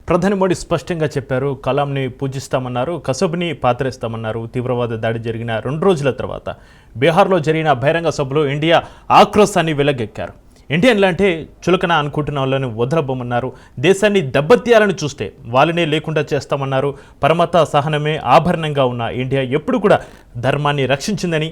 ప్రధాని మోడీ స్పష్టంగా చెప్పారు. కలాంని పూజిస్తామన్నారు, కసబ్ని పాతరేస్తామన్నారు. తీవ్రవాద దాడి జరిగిన 2 రోజుల తర్వాత బీహార్లో జరిగిన బహిరంగ సభలో ఇండియా ఆక్రోశాన్ని వెలగెక్కారు. ఇండియన్లంటే చులకన అనుకుంటున్న వాళ్ళని వదలబోమన్నారు. దేశాన్ని దెబ్బతీయాలని చూస్తే వాళ్ళనే లేకుండా చేస్తామన్నారు. పరమత సహనమే ఆభరణంగా ఉన్న ఇండియా ఎప్పుడు కూడా ధర్మాన్ని రక్షించిందని,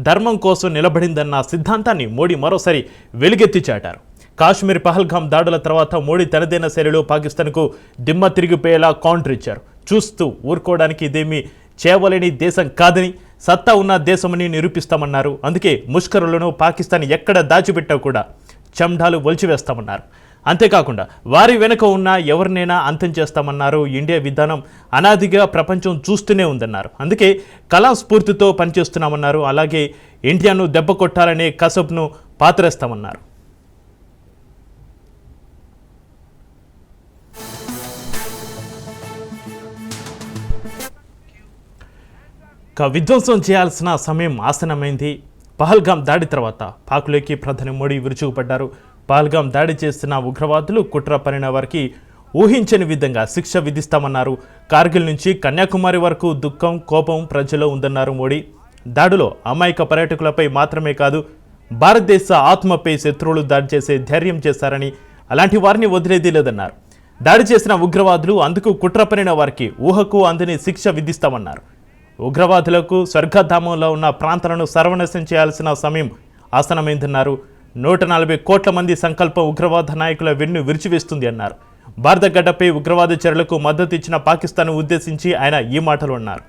ధర్మం కోసం నిలబడిందన్న సిద్ధాంతాన్ని మోడీ మరోసారి వెలుగెత్తి చాటారు. కాశ్మీర్ పహల్గాం దాడుల తర్వాత మోడీ తనదైన శైలిలో పాకిస్తాన్కు దిమ్మ తిరిగిపోయేలా కౌంటర్ ఇచ్చారు. చూస్తూ ఊరుకోవడానికి ఇదేమీ చేయలేని దేశం కాదని, సత్తా ఉన్న దేశమని నిరూపిస్తామన్నారు. అందుకే ముష్కరులను పాకిస్తాన్ ఎక్కడ దాచిపెట్టా కూడా చండాలు ఒలిచివేస్తామన్నారు. అంతేకాకుండా వారి వెనుక ఉన్న ఎవరినైనా అంతం చేస్తామన్నారు. ఇండియా విధానం అనాదిగా ప్రపంచం చూస్తూనే ఉందన్నారు. అందుకే కలాం స్ఫూర్తితో పనిచేస్తున్నామన్నారు. అలాగే ఇండియాను దెబ్బ కొట్టాలనే కసబ్ను పాతరేస్తామన్నారు. విధ్వంసం చేయాల్సిన సమయం ఆసనమైంది. పహల్గాం దాడి తర్వాత పాక్లోకి ప్రధాని మోడీ విరుచుకుపడ్డారు. పహల్గాం దాడి చేస్తున్న ఉగ్రవాదులు కుట్ర పనిన వారికి ఊహించని విధంగా శిక్ష విధిస్తామన్నారు. కార్గిల్ నుంచి కన్యాకుమారి వరకు దుఃఖం, కోపం ప్రజల్లో ఉందన్నారు మోడీ. దాడిలో అమాయక పర్యాటకులపై మాత్రమే కాదు, భారతదేశ ఆత్మపై శత్రువులు దాడి చేసే ధైర్యం చేశారని, అలాంటి వారిని వదిలేది లేదన్నారు. దాడి చేసిన ఉగ్రవాదులు అందుకు కుట్ర పనిన వారికి ఊహకు అందని శిక్ష విధిస్తామన్నారు. ఉగ్రవాదులకు స్వర్గధామంలో ఉన్న ప్రాంతాలను సర్వనాశనం చేయాల్సిన సమయం ఆసనమైందన్నారు. 140 కోట్ల మంది సంకల్పం ఉగ్రవాద నాయకుల వెన్ను విరిచివేస్తుంది అన్నారు. భారత గడ్డపై ఉగ్రవాద చర్యలకు మద్దతు ఇచ్చిన పాకిస్తాన్ ఉద్దేశించి ఆయన ఈ మాటలు అన్నారు.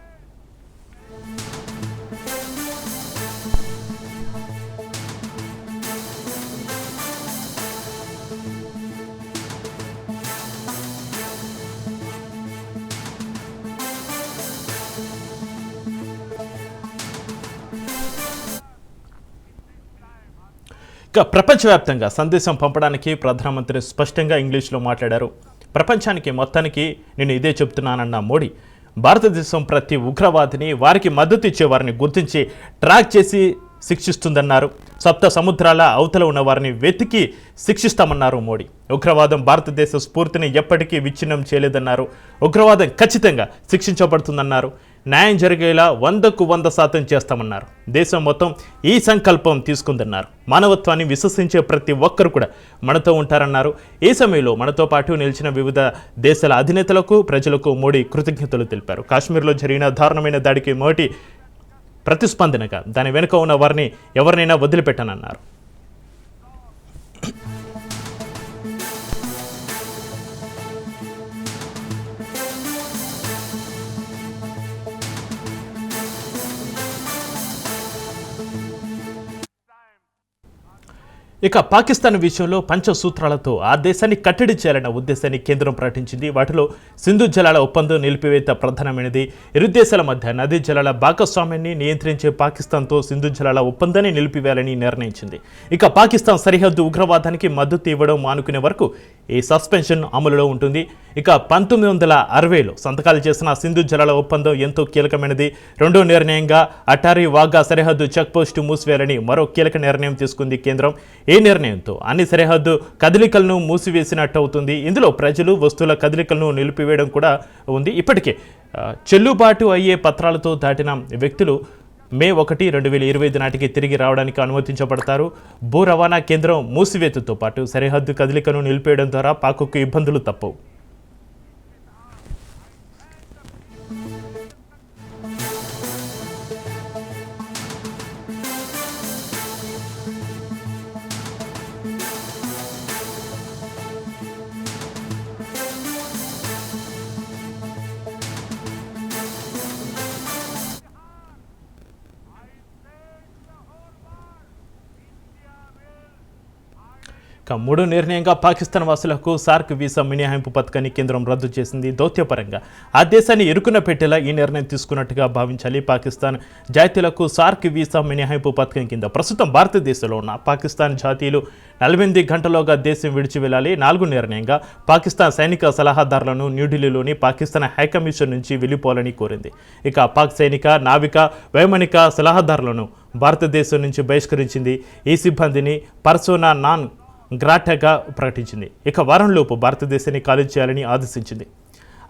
ఇక ప్రపంచవ్యాప్తంగా సందేశం పంపడానికి ప్రధానమంత్రి స్పష్టంగా ఇంగ్లీష్లో మాట్లాడారు. ప్రపంచానికి మొత్తానికి నేను ఇదే చెప్తున్నానన్న మోడీ, భారతదేశం ప్రతి ఉగ్రవాదిని, వారికి మద్దతు ఇచ్చేవారిని గుర్తించి ట్రాక్ చేసి శిక్షిస్తుందన్నారు. సప్త సముద్రాల అవతల ఉన్న వారిని వెతికి శిక్షిస్తామన్నారు మోడీ. ఉగ్రవాదం భారతదేశ స్ఫూర్తిని ఎప్పటికీ విచ్ఛిన్నం చేయలేదన్నారు. ఉగ్రవాదం ఖచ్చితంగా శిక్షించబడుతుందన్నారు. న్యాయం జరిగేలా 100% చేస్తామన్నారు. దేశం మొత్తం ఈ సంకల్పం తీసుకుందన్నారు. మానవత్వాన్ని విశ్వసించే ప్రతి ఒక్కరు కూడా మనతో ఉంటారన్నారు. ఈ సమయంలో మనతో పాటు నిలిచిన వివిధ దేశాల అధినేతలకు, ప్రజలకు మోడీ కృతజ్ఞతలు తెలిపారు. కాశ్మీర్లో జరిగిన దారుణమైన దాడికి మోడీ ప్రతిస్పందనగా దాని వెనుక ఉన్న వారిని ఎవరినైనా వదిలిపెట్టనన్నారు. ఇక పాకిస్తాన్ విషయంలో పంచసూత్రాలతో ఆ దేశాన్ని కట్టడి చేయాలన్న ఉద్దేశాన్ని కేంద్రం ప్రకటించింది. వాటిలో సింధు జలాల ఒప్పందం నిలిపివేత ప్రధానమైనది. ఇరు దేశాల మధ్య నదీ జలాల భాగస్వామ్యాన్ని నియంత్రించే పాకిస్తాన్తో సింధు జలాల ఒప్పందాన్ని నిలిపివేయాలని నిర్ణయించింది. ఇక పాకిస్తాన్ సరిహద్దు ఉగ్రవాదానికి మద్దతు ఇవ్వడం మానుకునే వరకు ఈ సస్పెన్షన్ అమలులో ఉంటుంది. ఇక 1960లో సంతకాలు చేసిన సింధు జలాల ఒప్పందం ఎంతో కీలకమైనది. రెండో నిర్ణయంగా అటారీ వాఘా సరిహద్దు చెక్పోస్టు మూసివేయాలని మరో కీలక నిర్ణయం తీసుకుంది కేంద్రం. ఈ నిర్ణయంతో అన్ని సరిహద్దు కదలికలను మూసివేసినట్టు అవుతుంది. ఇందులో ప్రజలు, వస్తువుల కదలికలను నిలిపివేయడం కూడా ఉంది. ఇప్పటికే చెల్లుబాటు అయ్యే పత్రాలతో దాటిన వ్యక్తులు మే 1, 2025 నాటికి తిరిగి రావడానికి అనుమతించబడతారు. భూ రవాణా కేంద్రం మూసివేతతో పాటు సరిహద్దు కదలికను నిలిపేయడం ద్వారా పాక్కు ఇబ్బందులు తప్పవు. మూడో నిర్ణయంగా పాకిస్తాన్ వాసులకు సార్క్ వీసా మినహాయింపు పథకాన్ని కేంద్రం రద్దు చేసింది. దౌత్యపరంగా ఆ దేశాన్ని ఇరుకున పెట్టేలా ఈ నిర్ణయం తీసుకున్నట్టుగా భావించాలి. పాకిస్తాన్ జాతీయులకు సార్క్ వీసా మినహాయింపు పథకం కింద ప్రస్తుతం భారతదేశంలో ఉన్న పాకిస్తాన్ జాతీయులు 48 గంటల్లోగా దేశం విడిచి వెళ్ళాలి. 4 నిర్ణయంగా పాకిస్తాన్ సైనిక సలహాదారులను న్యూఢిల్లీలోని పాకిస్తాన్ హైకమిషన్ నుంచి వెళ్ళిపోవాలని కోరింది. ఇక పాక్ సైనిక, నావిక, వైమానిక సలహాదారులను భారతదేశం నుంచి బహిష్కరించింది. ఈ సిబ్బందిని పర్సోనా నాన్ గ్రాటాగా ప్రకటించింది. ఇక వారంలోపు భారతదేశాన్ని ఖాళీ చేయాలని ఆదేశించింది.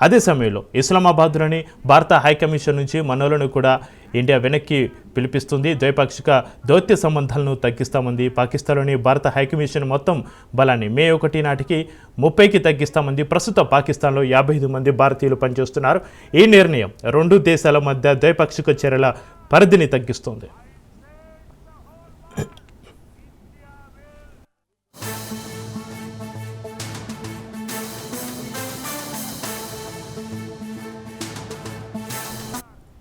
అదే సమయంలో ఇస్లామాబాద్లోని భారత హైకమిషన్ నుంచి మనోలను కూడా ఇండియా వెనక్కి పిలిపిస్తుంది. ద్వైపాక్షిక దౌత్య సంబంధాలను తగ్గిస్తామంది. పాకిస్తాన్లోని భారత హైకమిషన్ మొత్తం బలాన్ని మే 1 నాటికి 30కి తగ్గిస్తామంది. ప్రస్తుతం పాకిస్తాన్లో 55 మంది భారతీయులు పనిచేస్తున్నారు. ఈ నిర్ణయం రెండు దేశాల మధ్య ద్వైపాక్షిక చర్యల పరిధిని తగ్గిస్తుంది.